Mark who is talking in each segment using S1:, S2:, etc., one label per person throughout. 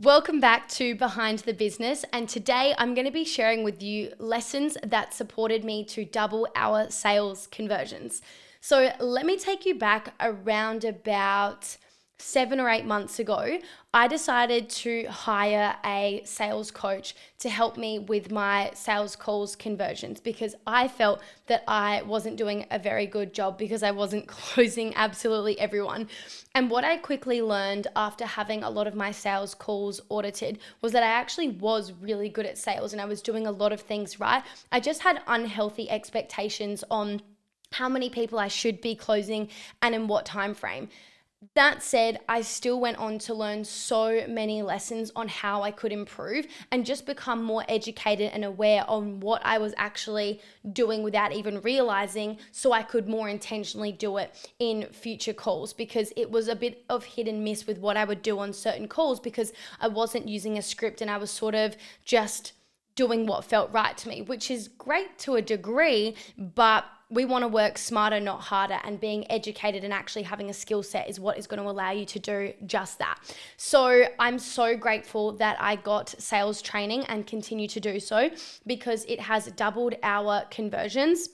S1: Welcome back to Behind the Business, and today I'm going to be sharing with you lessons that supported me to double our sales conversions. So let me take you back around about 7 or 8 months ago. I decided to hire a sales coach to help me with my sales calls conversions because I felt that I wasn't doing a very good job because I wasn't closing absolutely everyone. And what I quickly learned after having a lot of my sales calls audited was that I actually was really good at sales and I was doing a lot of things right. I just had unhealthy expectations on how many people I should be closing and in what time frame. That said, I still went on to learn so many lessons on how I could improve and just become more educated and aware on what I was actually doing without even realizing, so I could more intentionally do it in future calls, because it was a bit of hit and miss with what I would do on certain calls because I wasn't using a script and I was sort of just doing what felt right to me, which is great to a degree, but we want to work smarter, not harder, and being educated and actually having a skill set is what is going to allow you to do just that. So I'm so grateful that I got sales training and continue to do so because it has doubled our conversions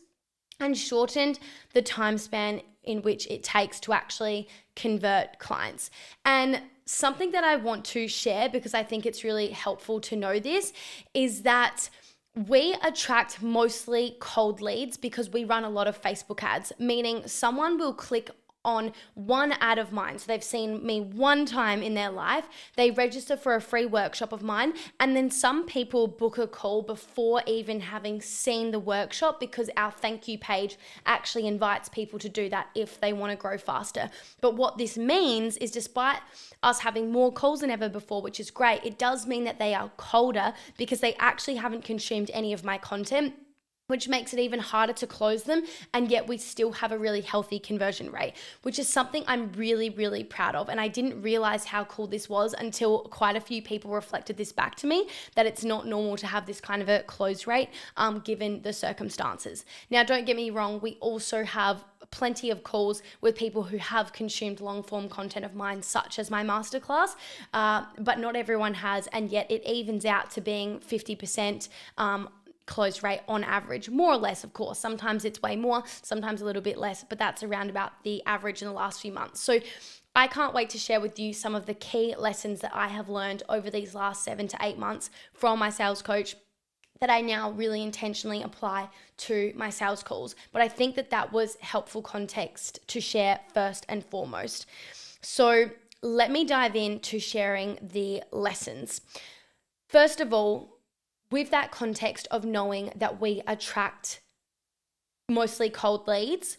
S1: and shortened the time span in which it takes to actually convert clients. And something that I want to share, because I think it's really helpful to know this, is that we attract mostly cold leads because we run a lot of Facebook ads, meaning someone will click on one ad of mine. So they've seen me one time in their life, they register for a free workshop of mine, and then some people book a call before even having seen the workshop because our thank you page actually invites people to do that if they want to grow faster. But what this means is, despite us having more calls than ever before, which is great, it does mean that they are colder because they actually haven't consumed any of my content, which makes it even harder to close them. And yet we still have a really healthy conversion rate, which is something I'm really, really proud of. And I didn't realize how cool this was until quite a few people reflected this back to me, that it's not normal to have this kind of a close rate given the circumstances. Now, don't get me wrong, we also have plenty of calls with people who have consumed long form content of mine, such as my masterclass, but not everyone has. And yet it evens out to being 50% close rate on average, more or less, of course. Sometimes it's way more, sometimes a little bit less, but that's around about the average in the last few months. So I can't wait to share with you some of the key lessons that I have learned over these last 7 to 8 months from my sales coach that I now really intentionally apply to my sales calls. But I think that that was helpful context to share first and foremost. So let me dive into sharing the lessons. First of all, with that context of knowing that we attract mostly cold leads,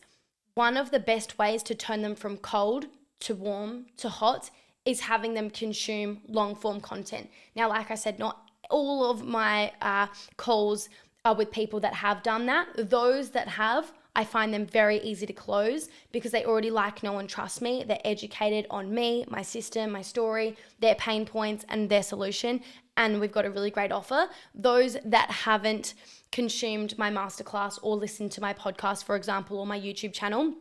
S1: one of the best ways to turn them from cold to warm to hot is having them consume long form content. Now, like I said, not all of my calls are with people that have done that. Those that have, I find them very easy to close because they already like, know, and trust me. They're educated on me, my system, my story, their pain points, and their solution. And we've got a really great offer. Those that haven't consumed my masterclass or listened to my podcast, for example, or my YouTube channel,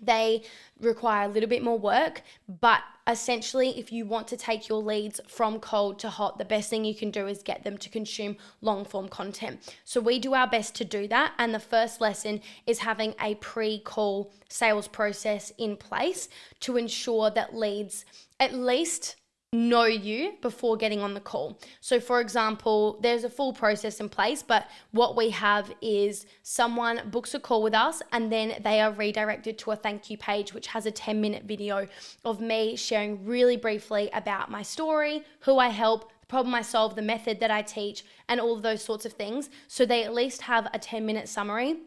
S1: they require a little bit more work. But essentially, if you want to take your leads from cold to hot, the best thing you can do is get them to consume long form content. So we do our best to do that. And the first lesson is having a pre-call sales process in place to ensure that leads at least know you before getting on the call. So for example, there's a full process in place, but what we have is someone books a call with us and then they are redirected to a thank you page, which has a 10-minute video of me sharing really briefly about my story, who I help, the problem I solve, the method that I teach, and all of those sorts of things. So they at least have a 10-minute summary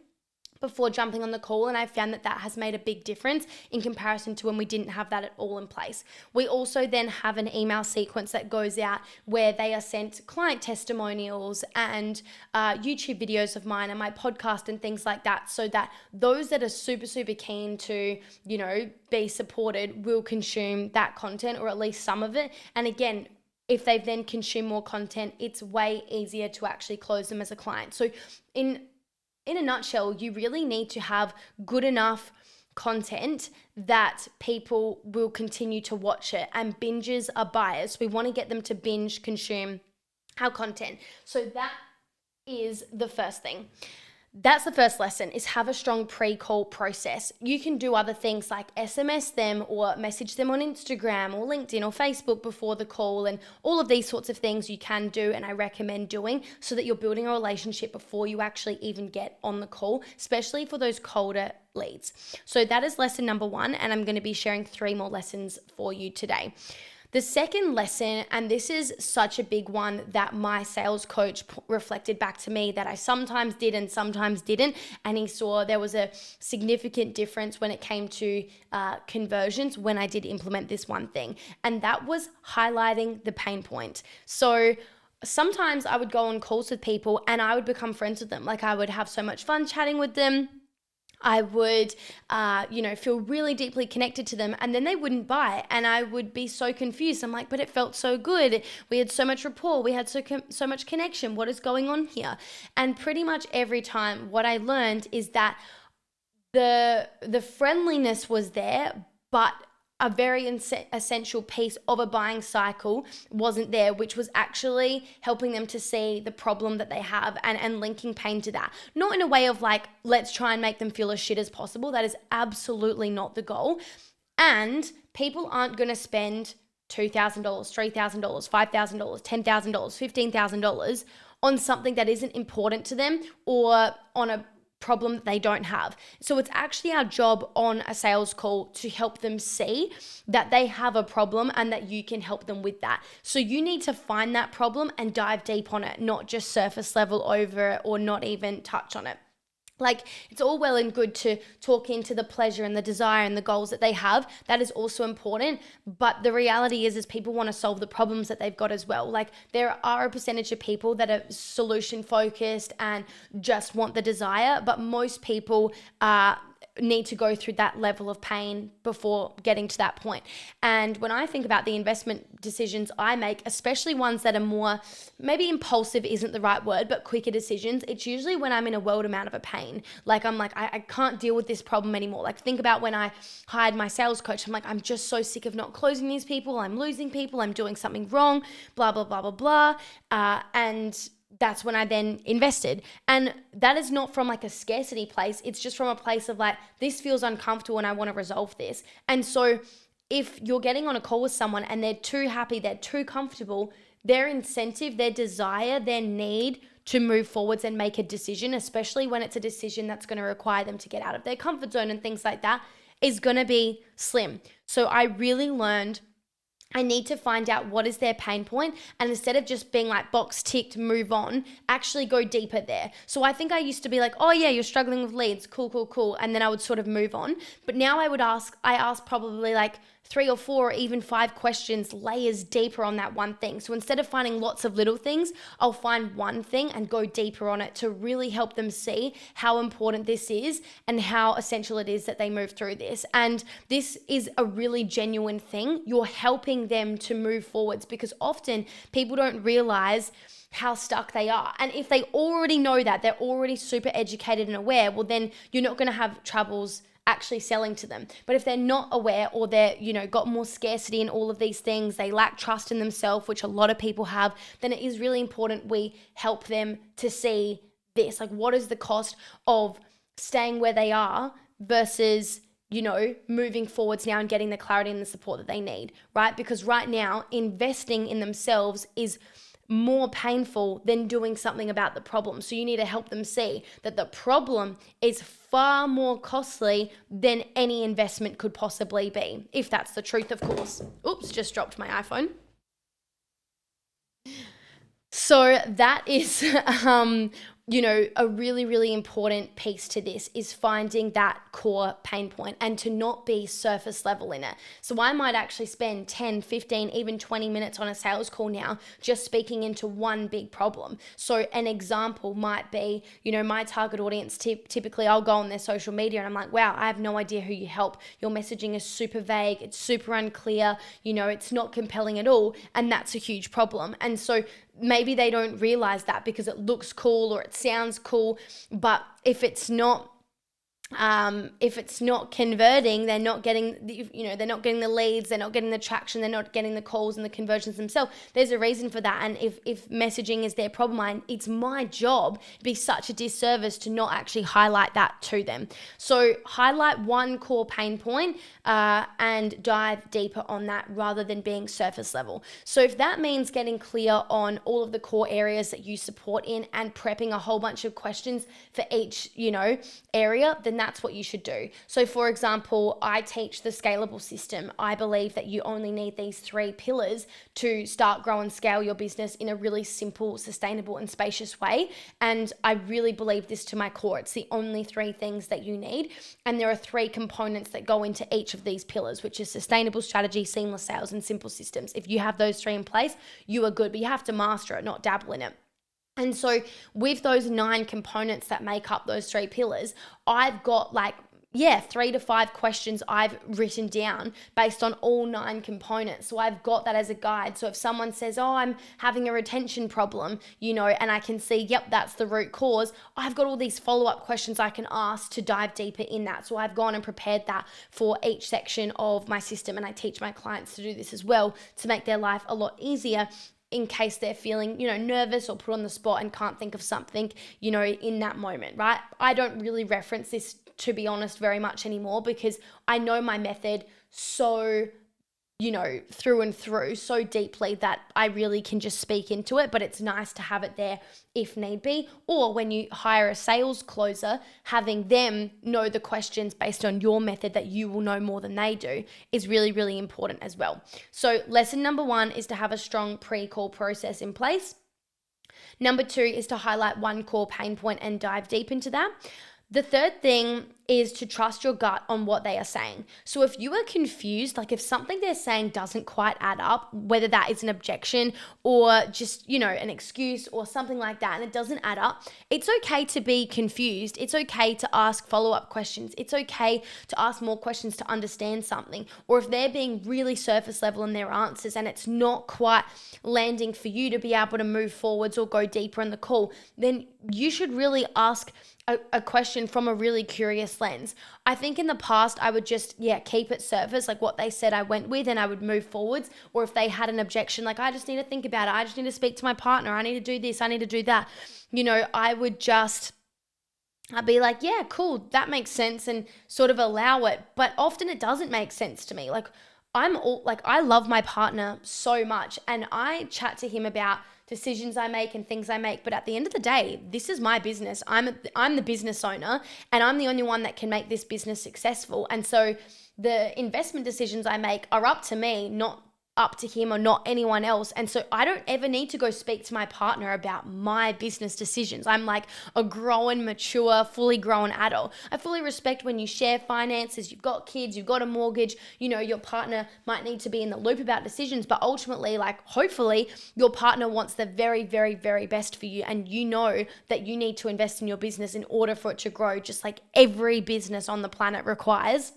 S1: before jumping on the call, and I found that that has made a big difference in comparison to when we didn't have that at all in place. We also then have an email sequence that goes out where they are sent client testimonials and YouTube videos of mine and my podcast and things like that, so that those that are super, super keen to, be supported will consume that content, or at least some of it. And again, if they've then consumed more content, it's way easier to actually close them as a client. So in a nutshell, you really need to have good enough content that people will continue to watch it, and binges are buyers. We want to get them to binge consume our content. So that is the first thing. That's the first lesson, is have a strong pre-call process. You can do other things like SMS them or message them on Instagram or LinkedIn or Facebook before the call, and all of these sorts of things you can do and I recommend doing so that you're building a relationship before you actually even get on the call, especially for those colder leads. So that is lesson number 1, and I'm going to be sharing 3 more lessons for you today. The second lesson, and this is such a big one that my sales coach reflected back to me that I sometimes did and sometimes didn't, and he saw there was a significant difference when it came to conversions when I did implement this one thing, and that was highlighting the pain point. So sometimes I would go on calls with people and I would become friends with them. Like, I would have so much fun chatting with them. I would, feel really deeply connected to them, and then they wouldn't buy, and I would be so confused. I'm like, but it felt so good. We had so much rapport. We had so much connection. What is going on here? And pretty much every time, what I learned is that the friendliness was there, but a very essential piece of a buying cycle wasn't there, which was actually helping them to see the problem that they have and linking pain to that. Not in a way of like, let's try and make them feel as shit as possible. That is absolutely not the goal. And people aren't going to spend $2,000, $3,000, $5,000, $10,000, $15,000 on something that isn't important to them or on a problem that they don't have. So it's actually our job on a sales call to help them see that they have a problem and that you can help them with that. So you need to find that problem and dive deep on it, not just surface level over it or not even touch on it. Like, it's all well and good to talk into the pleasure and the desire and the goals that they have. That is also important. But the reality is people want to solve the problems that they've got as well. Like, there are a percentage of people that are solution focused and just want the desire, but most people need to go through that level of pain before getting to that point. And when I think about the investment decisions I make, especially ones that are more, maybe impulsive isn't the right word, but quicker decisions, it's usually when I'm in a world amount of a pain. Like, I'm like, I can't deal with this problem anymore. Like, think about when I hired my sales coach. I'm like, I'm just so sick of not closing these people. I'm losing people. I'm doing something wrong, blah, blah, blah, blah, blah. And that's when I then invested. And that is not from like a scarcity place. It's just from a place of like, this feels uncomfortable and I want to resolve this. And so if you're getting on a call with someone and they're too happy, they're too comfortable, their incentive, their desire, their need to move forwards and make a decision, especially when it's a decision that's going to require them to get out of their comfort zone and things like that, is going to be slim. So I really learned I need to find out what is their pain point, and instead of just being like box ticked, move on, actually go deeper there. So I think I used to be like, oh yeah, you're struggling with leads, cool. And then I would sort of move on. But now I ask probably like 3 or 4 or even 5 questions, layers deeper on that one thing. So instead of finding lots of little things, I'll find one thing and go deeper on it to really help them see how important this is and how essential it is that they move through this. And this is a really genuine thing. You're helping them to move forwards, because often people don't realize how stuck they are. And if they already know that, they're already super educated and aware, well, then you're not going to have troubles actually selling to them. But if they're not aware, or they're, got more scarcity in all of these things, they lack trust in themselves, which a lot of people have, then it is really important we help them to see this. Like, what is the cost of staying where they are versus moving forwards now and getting the clarity and the support that they need, right? Because right now, investing in themselves is more painful than doing something about the problem. So you need to help them see that the problem is far more costly than any investment could possibly be, if that's the truth, of course. Oops, just dropped my iPhone. So that is, a really, really important piece to this is finding that core pain point and to not be surface level in it. So I might actually spend 10, 15, even 20 minutes on a sales call now just speaking into one big problem. So an example might be, my target audience, typically I'll go on their social media and I'm like, wow, I have no idea who you help. Your messaging is super vague. It's super unclear. It's not compelling at all. And that's a huge problem. And so maybe they don't realize that because it looks cool or it sounds cool, but if it's not If it's not converting, they're not getting they're not getting the leads, they're not getting the traction, they're not getting the calls and the conversions themselves. There's a reason for that. And if messaging is their problem, it's my job. It'd be such a disservice to not actually highlight that to them. So highlight one core pain point and dive deeper on that rather than being surface level. So if that means getting clear on all of the core areas that you support in and prepping a whole bunch of questions for each area, then that's what you should do. So for example, I teach the scalable system. I believe that you only need these 3 pillars to start, grow, and scale your business in a really simple, sustainable, and spacious way. And I really believe this to my core. It's the only 3 things that you need. And there are 3 components that go into each of these pillars, which is sustainable strategy, seamless sales, and simple systems. If you have those 3 in place, you are good, but you have to master it, not dabble in it. And so with those 9 components that make up those 3 pillars, I've got 3 to 5 questions I've written down based on all 9 components. So I've got that as a guide. So if someone says, oh, I'm having a retention problem, and I can see, yep, that's the root cause, I've got all these follow-up questions I can ask to dive deeper in that. So I've gone and prepared that for each section of my system. And I teach my clients to do this as well to make their life a lot easier in case they're feeling, nervous or put on the spot and can't think of something, in that moment, right? I don't really reference this, to be honest, very much anymore because I know my method so, through and through so deeply that I really can just speak into it, but it's nice to have it there if need be. Or when you hire a sales closer, having them know the questions based on your method that you will know more than they do is really, really important as well. So lesson number 1 is to have a strong pre-call process in place. Number 2 is to highlight one core pain point and dive deep into that. The third thing is to trust your gut on what they are saying. So if you are confused, if something they're saying doesn't quite add up, whether that is an objection or just, an excuse or something like that, and it doesn't add up, it's okay to be confused. It's okay to ask follow-up questions. It's okay to ask more questions to understand something. Or if they're being really surface level in their answers and it's not quite landing for you to be able to move forwards or go deeper in the call, then you should really ask a question from a really curious lens. I think in the past I would just keep it surface, what they said I went with, and I would move forwards. Or if they had an objection, I just need to think about it, I just need to speak to my partner, I need to do this, I need to do that, I'd be like, yeah, cool, that makes sense, and sort of allow it. But often it doesn't make sense to me. I love my partner so much, and I chat to him about decisions I make and things I make. But at the end of the day, this is my business. I'm the business owner, and I'm the only one that can make this business successful. And so the investment decisions I make are up to me, not up to him or not anyone else. And so I don't ever need to go speak to my partner about my business decisions. I'm like a grown, mature, fully grown adult. I fully respect when you share finances, you've got kids, you've got a mortgage, your partner might need to be in the loop about decisions, but ultimately, hopefully your partner wants the very, very, very best for you. And you know that you need to invest in your business in order for it to grow, just like every business on the planet requires.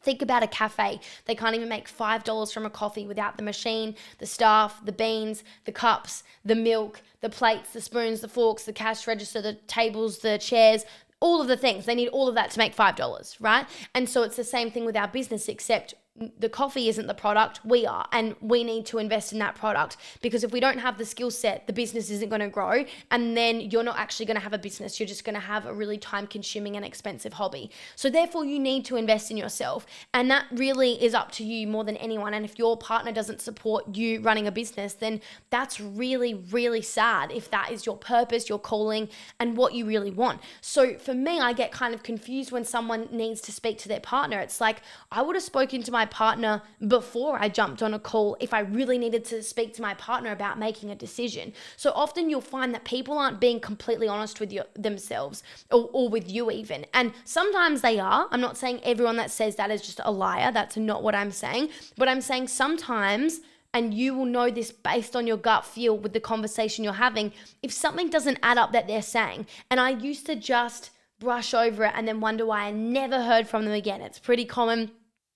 S1: Think about a cafe. They can't even make $5 from a coffee without the machine, the staff, the beans, the cups, the milk, the plates, the spoons, the forks, the cash register, the tables, the chairs, all of the things. They need all of that to make $5, right? And so it's the same thing with our business, except the coffee isn't the product, we are, and we need to invest in that product, because if we don't have the skill set, the business isn't going to grow, and then you're not actually going to have a business. You're just going to have a really time-consuming and expensive hobby. So therefore, you need to invest in yourself, and that really is up to you more than anyone. And if your partner doesn't support you running a business, then that's really, really sad if that is your purpose, your calling, and what you really want. So for me, I get kind of confused when someone needs to speak to their partner. It's like, I would have spoken to my partner before I jumped on a call if I really needed to speak to my partner about making a decision. So often you'll find that people aren't being completely honest with themselves or with you even. And sometimes they are. I'm not saying everyone that says that is just a liar. That's not what I'm saying. But I'm saying sometimes, and you will know this based on your gut feel with the conversation you're having, if something doesn't add up that they're saying. And I used to just brush over it and then wonder why I never heard from them again. It's pretty common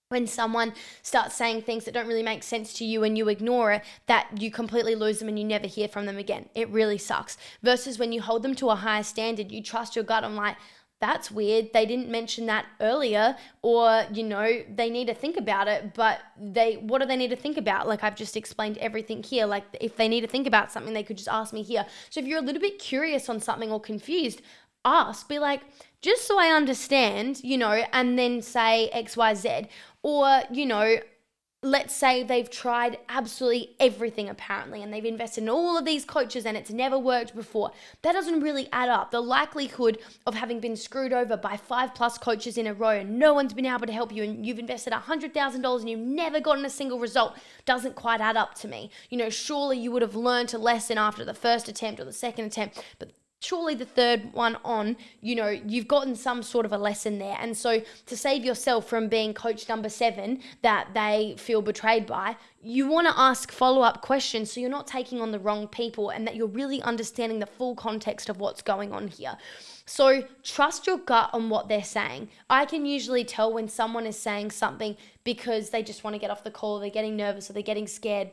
S1: when someone starts saying things that don't really make sense to you and you ignore it, that you completely lose them and you never hear from them again. It really sucks. Versus when you hold them to a higher standard, you trust your gut. I'm like, that's weird. They didn't mention that earlier, or, they need to think about it, but what do they need to think about? Like, I've just explained everything here. Like, if they need to think about something, they could just ask me here. So if you're a little bit curious on something or confused, ask, be like, just so I understand, and then say XYZ. Or, let's say they've tried absolutely everything apparently, and they've invested in all of these coaches and it's never worked before. That doesn't really add up. The likelihood of having been screwed over by 5+ coaches in a row and no one's been able to help you, and you've invested $100,000 and you've never gotten a single result, doesn't quite add up to me. Surely you would have learned a lesson after the first attempt or the second attempt, but surely the third one on, you've gotten some sort of a lesson there. And so to save yourself from being coach number 7 that they feel betrayed by, you want to ask follow-up questions so you're not taking on the wrong people, and that you're really understanding the full context of what's going on here. So trust your gut on what they're saying. I can usually tell when someone is saying something because they just want to get off the call, they're getting nervous, or they're getting scared,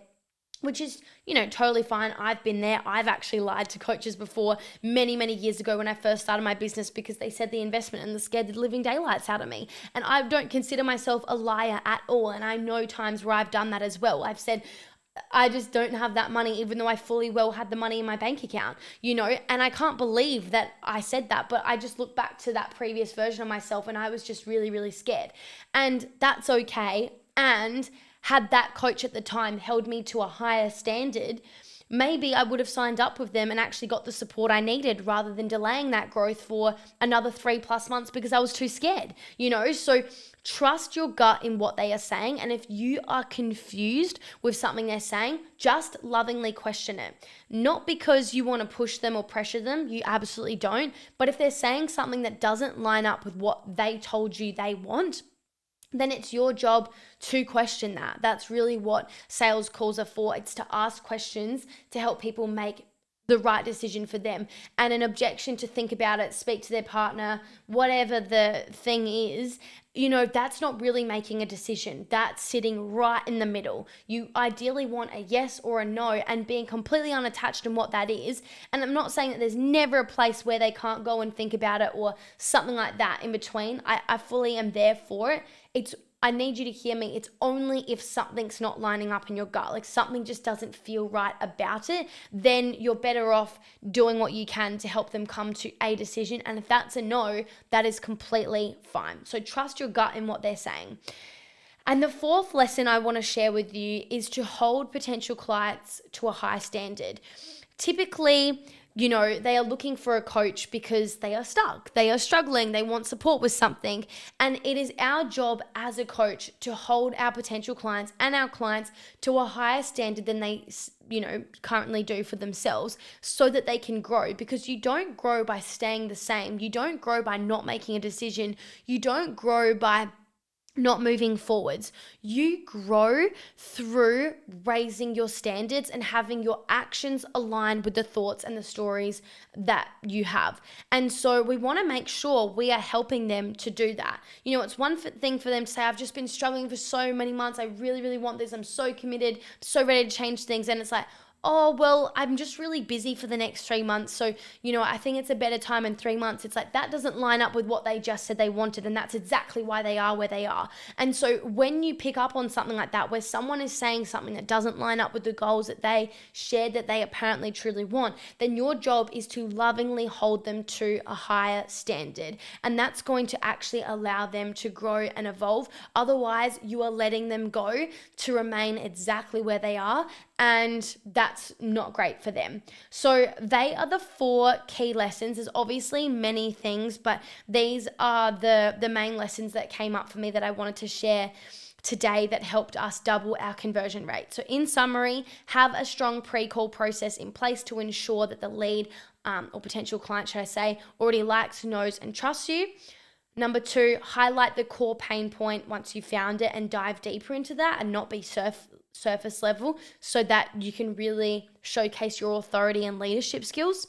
S1: which is, totally fine. I've been there. I've actually lied to coaches before many, many years ago when I first started my business, because they said the investment and the scared the living daylights out of me. And I don't consider myself a liar at all. And I know times where I've done that as well. I've said, I just don't have that money, even though I fully well had the money in my bank account, and I can't believe that I said that, but I just look back to that previous version of myself and I was just really, really scared. And that's okay. And had that coach at the time held me to a higher standard, maybe I would have signed up with them and actually got the support I needed, rather than delaying that growth for another 3+ months because I was too scared, So trust your gut in what they are saying. And if you are confused with something they're saying, just lovingly question it. Not because you want to push them or pressure them, you absolutely don't. But if they're saying something that doesn't line up with what they told you they want, then it's your job to question that. That's really what sales calls are for. It's to ask questions to help people make the right decision for them. And an objection to think about it, speak to their partner, whatever the thing is, that's not really making a decision. That's sitting right in the middle. You ideally want a yes or a no, and being completely unattached in what that is. And I'm not saying that there's never a place where they can't go and think about it or something like that in between. I fully am there for it. I need you to hear me. It's only if something's not lining up in your gut, like something just doesn't feel right about it, then you're better off doing what you can to help them come to a decision. And if that's a no, that is completely fine. So trust your gut in what they're saying. And the fourth lesson I want to share with you is to hold potential clients to a high standard. Typically, they are looking for a coach because they are stuck, they are struggling, they want support with something. And it is our job as a coach to hold our potential clients and our clients to a higher standard than they, currently do for themselves, so that they can grow. Because you don't grow by staying the same. You don't grow by not making a decision. You don't grow by not moving forwards. You grow through raising your standards and having your actions aligned with the thoughts and the stories that you have. And so we want to make sure we are helping them to do that. It's one thing for them to say, I've just been struggling for so many months. I really, really want this. I'm so committed, so ready to change things. And it's like, oh, well, I'm just really busy for the next 3 months. So, I think it's a better time in 3 months. It's like, that doesn't line up with what they just said they wanted. And that's exactly why they are where they are. And so when you pick up on something like that, where someone is saying something that doesn't line up with the goals that they shared that they apparently truly want, then your job is to lovingly hold them to a higher standard. And that's going to actually allow them to grow and evolve. Otherwise, you are letting them go to remain exactly where they are. And that's not great for them. So they are the 4 key lessons. There's obviously many things, but these are the main lessons that came up for me that I wanted to share today that helped us double our conversion rate. So in summary, have a strong pre-call process in place to ensure that the lead or potential client, should I say, already likes, knows, and trusts you. Number 2, highlight the core pain point once you found it and dive deeper into that and not be surface level, so that you can really showcase your authority and leadership skills.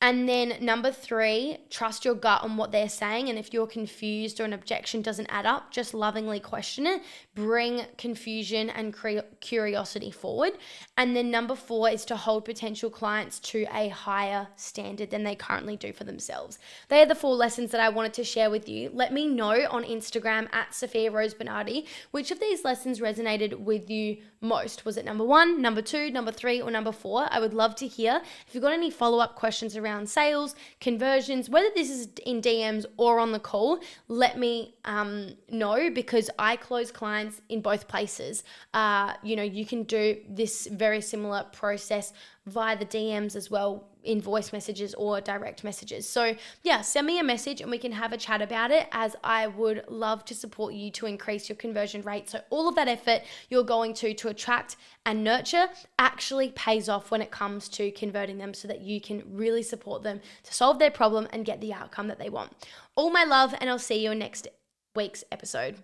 S1: And then number 3, trust your gut on what they're saying. And if you're confused or an objection doesn't add up, just lovingly question it. Bring confusion and curiosity forward. And then number 4 is to hold potential clients to a higher standard than they currently do for themselves. They are the 4 lessons that I wanted to share with you. Let me know on Instagram at Sophia Rose Bernardi which of these lessons resonated with you most. Was it number 1, number 2, number 3, or number 4? I would love to hear. If you've got any follow-up questions around sales, conversions, whether this is in DMs or on the call, let me know, because I close clients in both places. You can do this very similar process via the DMs as well, in voice messages or direct messages. So yeah, send me a message and we can have a chat about it, as I would love to support you to increase your conversion rate. So all of that effort you're going to attract and nurture actually pays off when it comes to converting them, so that you can really support them to solve their problem and get the outcome that they want. All my love, and I'll see you in next week's episode.